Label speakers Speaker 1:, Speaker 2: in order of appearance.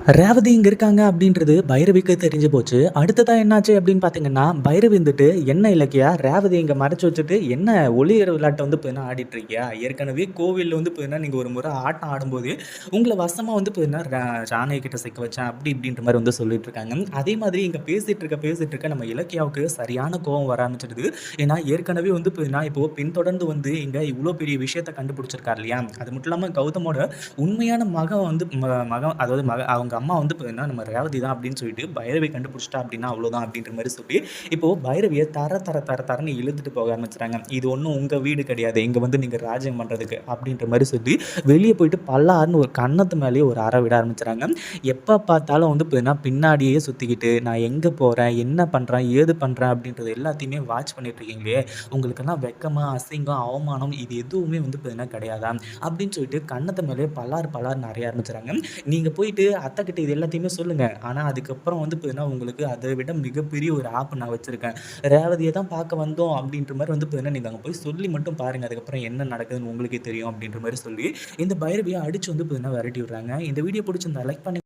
Speaker 1: ரேவதி இங்க இருக்காங்க அப்படின்றது பைரவிக்கு தெரிஞ்சு போச்சு. அடுத்ததா என்னாச்சு அப்படின்னு பார்த்தீங்கன்னா, பைரவி வந்துட்டு, "என்ன இலக்கியா, ரேவதி இங்க மறைச்சு வச்சுட்டு என்ன ஒளியிற விளையாட்ட வந்து இப்ப என்ன ஆடிட்டு இருக்கியா? ஏற்கனவே கோவில்ல வந்து இப்ப என்ன நீங்க ஒரு முறை ஆட்டம் ஆடும்போது, உங்கள வசமா வந்து இப்ப என்ன ஜானகி கிட்ட சிக்க வச்சேன்." அப்படி இப்படின்ற மாரி வந்து சொல்லிட்டு இருக்காங்க. அதே மாதிரி இங்க பேசிட்டு இருக்க நம்ம இலக்கியாவுக்கு சரியான கோவம் வர ஆரம்பிச்சிடுது. ஏன்னா, ஏற்கனவே வந்து இப்ப என்ன இப்போ பின்தொடர்ந்து வந்து இங்க இவ்ளோ பெரிய விஷயத்த கண்டுபிடிச்சிருக்காரு இல்லையா? அது மட்டும் இல்லாம கௌதமோட உண்மையான மகன் வந்து மகன் அதாவது அவங்க அம்மா வந்து பார்த்தீங்கன்னா, நம்ம ரேவதி தான் அப்படின்னு சொல்லிட்டு பைரவி கண்டுபிடிச்சிட்டா அப்படின்னா அவ்வளோதான் அப்படின்ற மாரி சொல்லி, இப்போ பைரவிய தரன்னு இழுத்துட்டு போக ஆரம்பிச்சுட்டாங்க. இது ஒண்ணும் உங்க வீடு கிடையாது. இங்க வந்து நீங்க ராஜ்யம் பண்றதுக்கு அப்படின்ற மாரி சொல்லி, வெளிய போயிட்டு பல்லார்ன்னு ஒரு கன்னத்து மேலேயே ஒரு அற விட ஆரம்பிச்சுறாங்க. எப்ப பார்த்தாலும் வந்து பார்த்தீங்கன்னா, பின்னாடியே சுத்திக்கிட்டு, நான் எங்க போறேன்? என்ன பண்றேன்? ஏது பண்றேன்? அப்படின்றது எல்லாத்தையுமே வாட்ச் பண்ணிட்டு இருக்கீங்களே! உங்களுக்கெல்லாம் வெட்கமா, அசிங்கம், அவமானம் இது எதுவுமே வந்து பார்த்தீங்கன்னா கிடையாதா? அப்படின்னு சொல்லிட்டு கன்னத்து மேலயே பலார்ன்னு அறைய ஆரம்பிச்சுறாங்க. நீங்க போயிட்டு அத்தைக்கிட்ட இது எல்லாத்தையுமே சொல்லுங்க. ஆனா அதுக்கப்புறம் வந்து பார்த்தீங்கன்னா, உங்களுக்கு அத விட மிகப்பெரிய ஒரு ஆப் நான் வச்சிருக்கேன். ரேவதிய தான் பார்க்க வந்தோம் அப்படின்ற மாரி வந்து பார்த்தீங்கன்னா, நீங்க அங்க போய் சொல்லி மட்டும் பாருங்க. அதுக்கப்புறம் என்ன நடக்குதுன்னு உங்களுக்கே தெரியும் அப்படின்ற மாரி சொல்லி, இந்த பைரவிய அடிச்சு வந்து பார்த்தீங்கன்னா விரட்டி விடுறாங்க. இந்த வீடியோ புடிச்சிருந்தா லைக் பண்ணி